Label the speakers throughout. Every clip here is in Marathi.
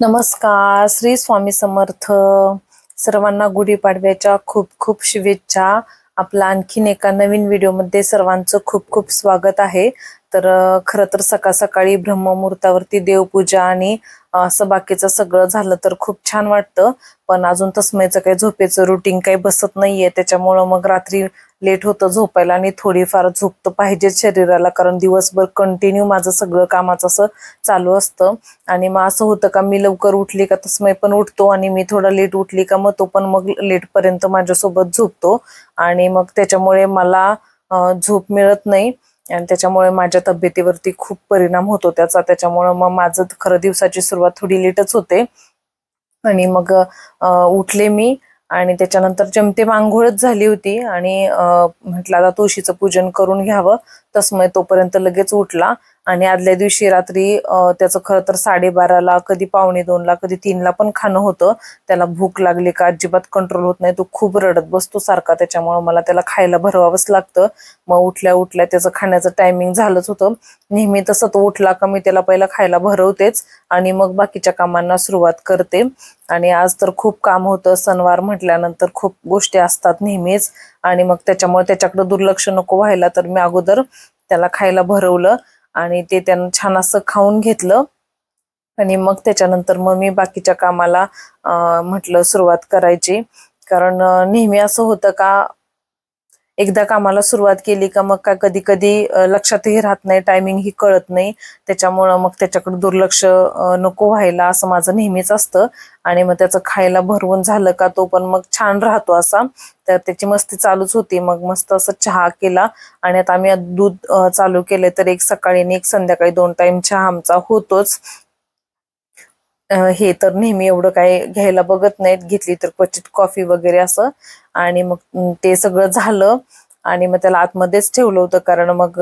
Speaker 1: नमस्कार, श्री स्वामी समर्थ. सर्वांना गुढीपाडव्याच्या खूप खूप शुभेच्छा. आपला आणखीन एका नवीन व्हिडिओमध्ये सर्वांचं खूप खूप स्वागत आहे. तर खरं तर सकाळ सकाळी ब्रह्ममुहूर्तावरती देवपूजा आणि असं बाकीचं सगळं झालं तर खूप छान वाटतं. पण अजून तस्मयचं काही झोपेचं रुटीन काही बसत नाहीये, त्याच्यामुळं मग रात्री लेट होतं झोपायला आणि थोडीफार झोप तर पाहिजेच शरीराला, कारण दिवसभर कंटिन्यू माझं सगळं कामाचं असं चालू असतं. आणि मग असं होतं का मी लवकर उठली का तस्मय पण उठतो आणि मी थोडा लेट उठली का मग तो पण मग लेट पर्यंत माझ्यासोबत झोपतो आणि मग त्याच्यामुळे मला झोप मिळत नाही आणि त्याच्यामुळे माझ्या तब्येतीवरती खूप परिणाम होतो त्याचा. त्याच्यामुळे मग माझं खरं दिवसाची सुरुवात थोडी लेटच होते. आणि मग उठले मी आणि त्याच्यानंतर जेमतेम आंघोळच झाली होती आणि म्हटलं आता तुळशीचं पूजन करून घ्यावं. तस्मय तोपर्यंत लगेच उठला आणि आदल्या दिवशी रात्री त्याचं खरं तर 12:30ला, कधी 1:45ला, कधी 3ला पण खाणं होतं. त्याला भूक लागली का अजिबात कंट्रोल होत नाही, तो खूप रडत बसतो सारखा. त्याच्यामुळे मला त्याला खायला भरवावंच लागतं. मग उठल्या उठल्या त्याचं खाण्याचं टायमिंग झालंच होतं. नेहमी तसं तो उठला का मी त्याला पहिला खायला भरवतेच आणि मग बाकीच्या कामांना सुरुवात करते. आणि आज तर खूप काम होतं. सणवार म्हटल्यानंतर खूप गोष्टी असतात नेहमीच आणि मग त्याच्यामुळे त्याच्याकडे दुर्लक्ष नको व्हायला तर मी अगोदर त्याला खायला भरवलं आणि ते त्यानं छान असं खाऊन घेतलं. आणि मग त्याच्यानंतर मग मी बाकीच्या कामाला म्हटलं सुरुवात करायची. कारण नेहमी असं होतं का एकदा कामाला सुरुवात केली का मग काय कधी कधी लक्षातही राहत नाही, टायमिंग ही कळत नाही. त्याच्यामुळं मग त्याच्याकडे दुर्लक्ष नको व्हायला असं माझं नेहमीच असतं. आणि मग त्याचं खायला भरवून झालं का तो पण मग छान राहतो असा. तर त्याची मस्ती चालूच होती. मग मस्त असं चहा केला आणि आता आम्ही दूध चालू केले तर एक सकाळी आणि एक संध्याकाळी 2 टाइम चहा आमचा होतोच. हे तर नेहमी एवढं काय घ्यायला बघत नाहीत, घेतली तर क्वचित कॉफी वगैरे असं. आणि मग ते सगळं झालं आणि मग त्याला आतमध्येच ठेवलं होतं कारण मग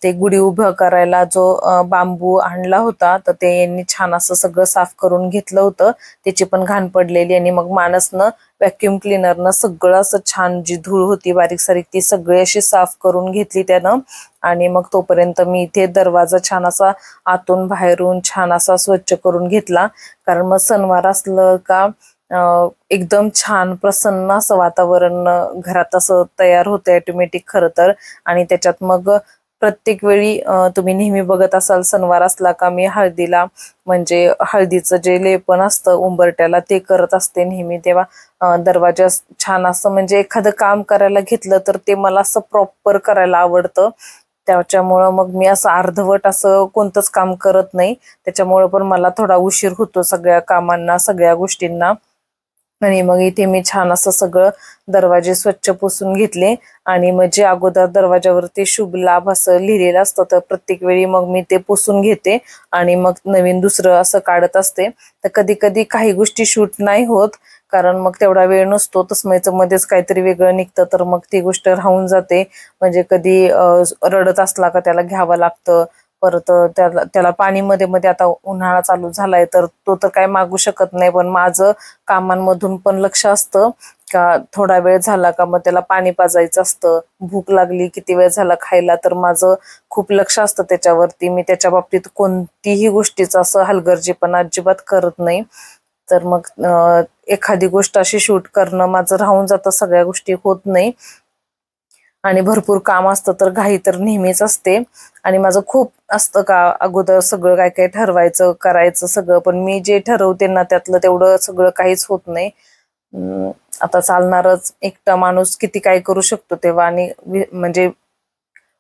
Speaker 1: ते गुढी उभं करायला जो बांबू आणला होता तर ते यांनी छान असं सगळं साफ करून घेतलं होतं. त्याची पण घाण पडलेली आणि मग मानसनं व्हॅक्युम क्लिनरनं सगळं असं छान जी धूळ होती बारीक सारीक ती सगळी अशी साफ करून घेतली त्यानं. आणि मग तोपर्यंत मी इथे दरवाजा छान असा आतून बाहेरून छान असा स्वच्छ करून घेतला. कारण मग सणवार असलं का एकदम छान प्रसन्न असं वातावरण घरात असं तयार होतं ऑटोमॅटिक खरं तर. आणि त्याच्यात मग प्रत्येक वेळी तुम्ही नेहमी बघत असाल सणवार असला का मी हळदीला म्हणजे हळदीचं जे लेपन असतं उंबरट्याला ते करत असते नेहमी. तेव्हा दरवाजा छान असं म्हणजे एखादं काम करायला घेतलं तर ते मला असं प्रॉपर करायला आवडतं. त्याच्यामुळं मग मी असं अर्धवट असं कोणतंच काम करत नाही. त्याच्यामुळं पण मला थोडा उशीर होतो सगळ्या कामांना सगळ्या गोष्टींना. आणि मग इथे मी छान असं सगळं दरवाजे स्वच्छ पुसून घेतले आणि मग जे अगोदर दरवाजावरती शुभ लाभ असं लिहिलेलं असतं तर प्रत्येक वेळी मग मी ते पुसून घेते आणि मग नवीन दुसरं असं काढत असते. तर कधी कधी काही गोष्टी शूट नाही होत कारण मग तेवढा वेळ नसतो. तस्मयचं मध्येच काहीतरी वेगळं निघतं तर मग ती गोष्ट राहून जाते. म्हणजे कधी रडत असला का त्याला घ्यावं लागतं. परत त्याला त्याला पाणी मध्ये मध्ये आता उन्हाळा चालू झालाय तर तो तर काय मागू शकत नाही, पण माझं कामांमधून पण लक्ष असतं का थोडा वेळ झाला का मग त्याला पाणी पाजायचं असतं. भूक लागली किती वेळ झाला खायला तर माझं खूप लक्ष असतं त्याच्यावरती. मी त्याच्या बाबतीत कोणतीही गोष्टीचं असं हलगर्जीपणा अजिबात करत नाही. तर मग एखादी गोष्ट अशी शूट करणं माझं राहून जातं, सगळ्या गोष्टी होत नाही. आणि भरपूर काम असतं तर घाई तर नेहमीच असते. आणि माझं खूप असतं का अगोदर सगळं काय काय ठरवायचं करायचं सगळं, पण मी जे ठरवते ना त्यातलं तेवढं सगळं काहीच होत नाही. आता चालणारच एकटा माणूस किती काय करू शकतो तेव्हा. आणि म्हणजे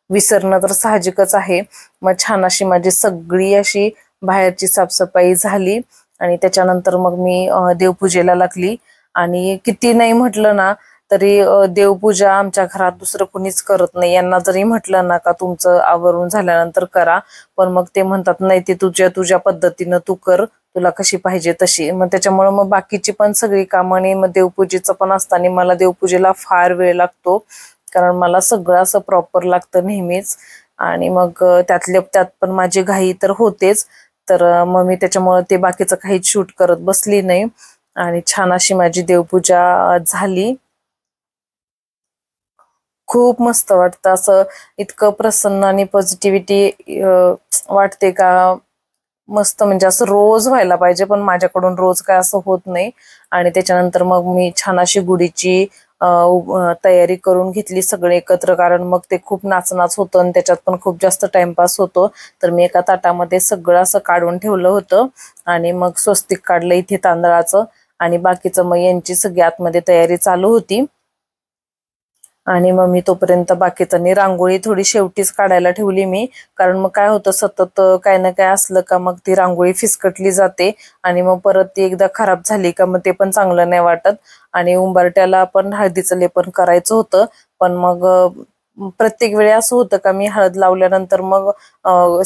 Speaker 1: विसरणं तर साहजिकच आहे. मग छान अशी माझी सगळी अशी बाहेरची साफसफाई झाली आणि त्याच्यानंतर मग मी देवपूजेला लागली. आणि किती नाही म्हटलं ना तरी देवपूजा आमच्या घरात दुसरं कुणीच करत नाही. यांना जरी म्हटलं ना का तुमचं आवरून झाल्यानंतर करा, पण मग ते म्हणतात नाही ते तुझ्या तुझ्या पद्धतीनं तू कर, तुला कशी पाहिजे तशी. मग त्याच्यामुळे मग बाकीची पण सगळी कामं आणि मग देवपूजेचं पण असतं आणि मला देवपूजेला फार वेळ लागतो कारण मला सगळं असं प्रॉपर लागतं नेहमीच. आणि मग त्यातल्या त्यात पण माझी घाई तर होतेच. तर मग मी त्याच्यामुळे ते बाकीचं काहीच शूट करत बसली नाही आणि छान अशी माझी देवपूजा झाली. खूप मस्त वाटतं असं, इतकं प्रसन्न आणि पॉझिटिव्हिटी वाटते का मस्त म्हणजे असं रोज व्हायला पाहिजे, पण माझ्याकडून रोज काय असं होत नाही. आणि त्याच्यानंतर मग मी छान अशी गुढीची तयारी करून घेतली सगळे एकत्र, कारण मग ते खूप नाचनाच होतं आणि त्याच्यात पण खूप जास्त टाइमपास होतो. तर मी एका ताटामध्ये सगळं असं काढून ठेवलं होतं आणि मग स्वस्तिक काढलं इथे तांदळाचं, आणि बाकीचं मग यांची सगळी आतमध्ये तयारी चालू होती. आणि मग मी तोपर्यंत बाकीचं रांगोळी थोडी शेवटीच काढायला ठेवली मी, कारण मग काय होतं सतत काय ना काय असलं का मग ती रांगोळी फिसकटली जाते आणि मग परत ती एकदा खराब झाली का मग ते पण चांगलं नाही वाटत. आणि उंबरट्याला पण हळदीचं लेपन करायचं होतं, पण मग प्रत्येक वेळी असं होतं का मी हळद लावल्यानंतर मग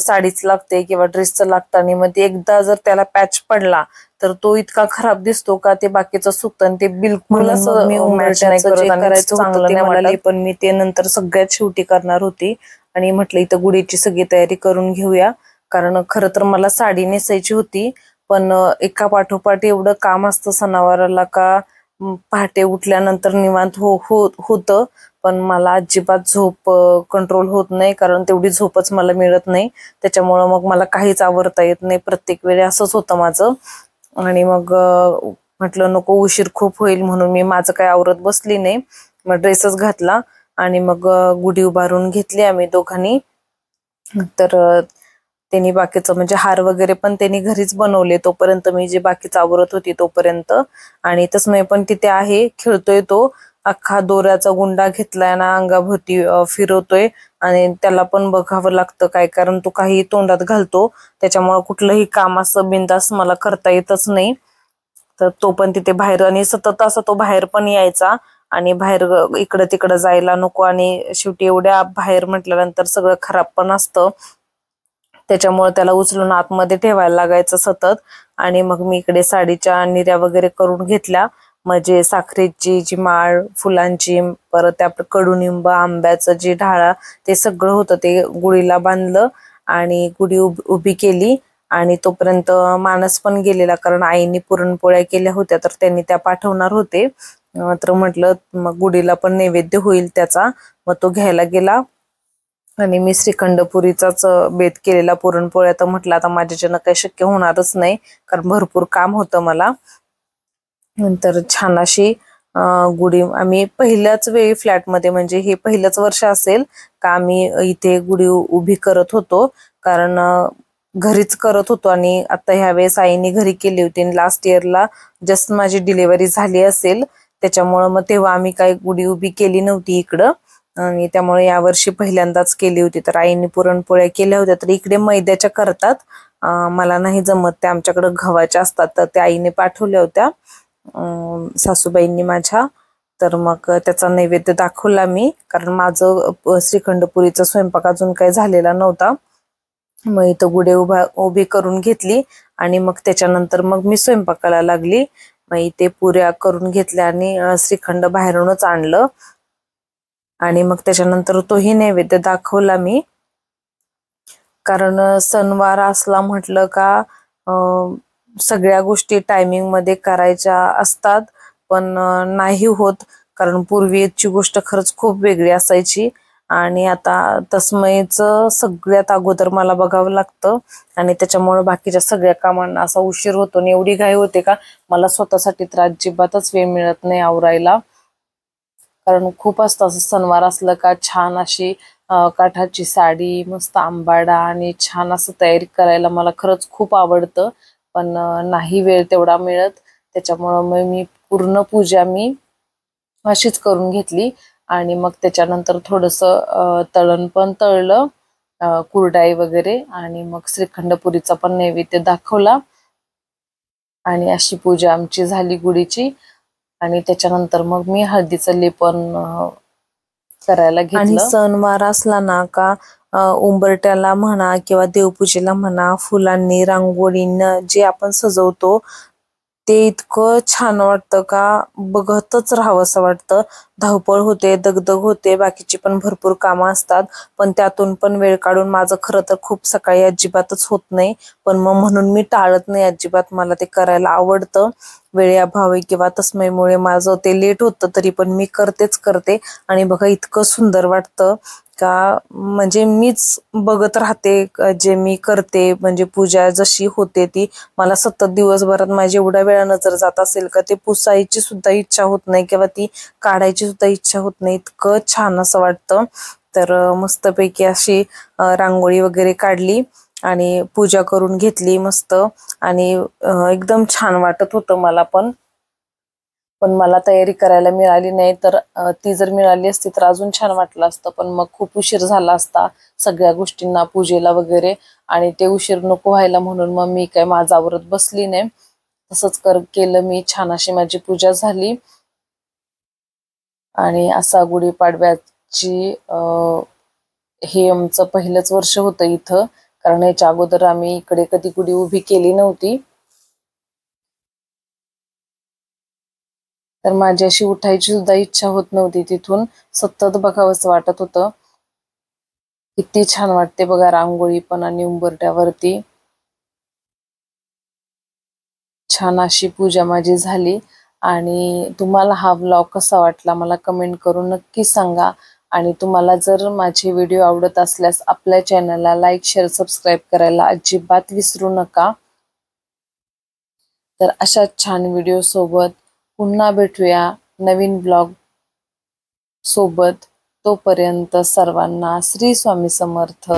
Speaker 1: साडीच लागते किंवा ड्रेसचं लागतं, आणि मग ते एकदा जर त्याला पॅच पडला तर तो इतका खराब दिसतो का ते बाकीचं सुकतं आणि ते बिलकुल असं मी मॅच नाही करत आणि चांगलं नाही वाटत. पण मी ते नंतर सगळ्यात शेवटी करणार होती आणि म्हटलं इथं गुढीची सगळी तयारी करून घेऊया, कारण खरं तर मला साडी नेसायची होती, पण एका पाठोपाठ एवढं काम असतं सणावाराला का पहाटे उठल्यानंतर निवांत होतं, पण मला अजिबात झोप कंट्रोल होत नाही, कारण तेवढी झोपच मला मिळत नाही. त्याच्यामुळं मग मला काहीच आवरता येत नाही, प्रत्येक वेळी असंच होतं माझं. आणि मग म्हटलं नको उशीर खूप होईल म्हणून मी माझं काही आवरत बसली नाही, मग ड्रेसच घातला आणि मग गुढी उभारून घेतली आम्ही दोघांनी. तर त्यांनी बाकीचं म्हणजे हार वगैरे पण त्यांनी घरीच बनवले, तोपर्यंत मी जे बाकीचं आवरत होती तोपर्यंत. आणि तसमय पण तिथे आहे, खेळतोय तो, अख्खा दोऱ्याचा गुंडा घेतलाय ना अंगाभोवती फिरवतोय, आणि त्याला पण बघावं लागतं काय, कारण तो काही तोंडात घालतो, त्याच्यामुळे कुठलंही काम असं बिनधास्त मला करता येतच नाही. तर तो पण तिथे बाहेर, आणि सतत असं तो बाहेर पण यायचा आणि बाहेर इकडं तिकडं जायला नको, आणि शेवटी एवढ्या बाहेर म्हटल्यानंतर सगळं खराब पण असतं, त्याच्यामुळे त्याला उचलून आतमध्ये ठेवायला लागायचं सतत. आणि मग मी इकडे साडीच्या निर्या वगैरे करून घेतल्या, म्हणजे साखरेची जी माळ, फुलांची, परत त्या कडुनिंब, आंब्याचं जे ढाळा, ते सगळं होतं ते गुढीला बांधलं आणि गुढी उभी केली. आणि तोपर्यंत मानस पण गेलेला, कारण आईने पुरणपोळ्या केल्या होत्या तर त्यांनी त्या पाठवणार होते. तर म्हटलं मग गुढीला पण नैवेद्य होईल त्याचा, मग तो घ्यायला गेला. आणि मी श्रीखंडपुरीचाच बेत केलेला, पुरणपोळ्या तर म्हटलं आता माझ्याच्यानं काही शक्य होणारच नाही, कारण भरपूर काम होतं मला. नंतर छान अशी गुढी आम्ही पहिल्याच वेळी फ्लॅटमध्ये, म्हणजे हे पहिलंच वर्ष असेल का आम्ही इथे गुढी उभी करत होतो, कारण घरीच करत होतो. आणि आता ह्या वेळेस आईने घरी केली होती, लास्ट इयरला जस्ट माझी डिलिव्हरी झाली असेल, त्याच्यामुळं मग तेव्हा आम्ही काही गुढी उभी केली नव्हती इकडं, आणि त्यामुळे यावर्षी पहिल्यांदाच केली होती. तर आईने पुरणपोळ्या केल्या होत्या, तर इकडे मैद्याच्या करतात, मला नाही जमत, त्या आमच्याकडे गव्हाच्या असतात, तर त्या आईने पाठवल्या होत्या सासूबाईंनी माझ्या. तर मग त्याचा नैवेद्य दाखवला मी, कारण माझं श्रीखंडपुरीचा स्वयंपाक अजून काही झालेला नव्हता. मग इथं गुढी उभी करून घेतली आणि मग त्याच्यानंतर मग मी स्वयंपाकाला लागली. मग इथे पुऱ्या करून घेतल्या आणि श्रीखंड बाहेरूनच आणलं, आणि मग त्याच्यानंतर तोही नैवेद्य दाखवला मी. कारण सणवार असला म्हटलं का सगळ्या गोष्टी टायमिंग मध्ये करायच्या असतात, पण नाही होत, कारण पूर्वीची गोष्ट खरंच खूप वेगळी असायची. आणि आता तस्मयचं सगळ्यात अगोदर मला बघावं लागतं, आणि त्याच्यामुळे बाकीच्या सगळ्या कामांना असा उशीर होतो आणि एवढी घाई होते का मला स्वतःसाठी तर अजिबातच वेळ मिळत नाही आवरायला. कारण खूप असतं असं सणवार असलं का छान अशी काठाची साडी, मस्त आंबाडा आणि छान असं तयारी करायला मला खरंच खूप आवडतं, पण नाही वेळ तेवढा मिळत. त्याच्यामुळं मग मी पूर्ण पूजा मी अशीच करून घेतली. आणि मग त्याच्यानंतर थोडंसं तळण पण तळलं, कुरडाई वगैरे, आणि मग श्रीखंडपुरीचा पण नैवेद्य दाखवला. आणि अशी पूजा आमची झाली गुढीची. आणि त्याच्यानंतर मग मी हळदीचं लेपन करायला घेतलं. आणि सणवार असला ना का उंबरट्याला म्हणा किंवा देवपूजेला म्हणा, फुलांनी, रांगोळीनं जे आपण सजवतो ते इतकं छान वाटतं का बघतच राहावं असं वाटतं. धावपळ होते, दगदग होते, बाकीची पण भरपूर कामं असतात, पण त्यातून पण वेळ काढून माझं खरं तर खूप सकाळी अजिबातच होत नाही, पण मग म्हणून मी टाळत नाही अजिबात, मला ते करायला आवडतं. वेळेअभावी किंवा तस्मयमुळे माझं ते लेट होतं तरी पण मी करतेच करते. आणि बघा इतकं सुंदर वाटतं, का म्हणजे मीच बघत राहते जे मी करते, म्हणजे पूजा जशी होते ती मला सतत दिवसभरात माझी एवढ्या वेळानं जर जात असेल का ते पुसायची सुद्धा इच्छा होत नाही किंवा ती काढायची सुद्धा इच्छा होत नाही, इतकं छान असं वाटतं. तर मस्तपैकी अशी रांगोळी वगैरे काढली आणि पूजा करून घेतली मस्त. आणि एकदम छान वाटत होतं मला पण मला तयारी करायला मिळाली नाही, तर ती जर मिळाली असती तर अजून छान वाटलं असतं. पण मग खूप उशीर झाला असता सगळ्या गोष्टींना, पूजेला वगैरे, आणि ते उशीर नको व्हायला म्हणून मग मी काय माझं आवरत बसली नाही. तसंच केलं मी. छान अशी माझी पूजा झाली. आणि असा गुढीपाडव्याची हे आमचं पहिलंच वर्ष होतं इथं, कारण याच्या अगोदर आम्ही इकडे कधी गुढी उभी केली नव्हती. तर माझी अशी उठायची सुद्धा इच्छा होत नव्हती तिथून, सतत बघावंसं वाटत होतं. किती छान वाटते बघा रांगोळी पण आणि उंबरट्यावरती. छान अशी पूजा माझी झाली. आणि तुम्हाला हा व्लॉग कसा वाटला मला कमेंट करून नक्की सांगा. आणि तुम्हाला जर माझे व्हिडिओ आवडत असल्यास आपल्या चॅनलला लाईक, शेअर, सबस्क्राईब करायला अजिबात विसरू नका. तर अशा छान व्हिडिओ सोबत पुन्हा भेटूया नवीन ब्लॉग सोबत. तोपर्यंत सर्वांना श्री स्वामी समर्थ.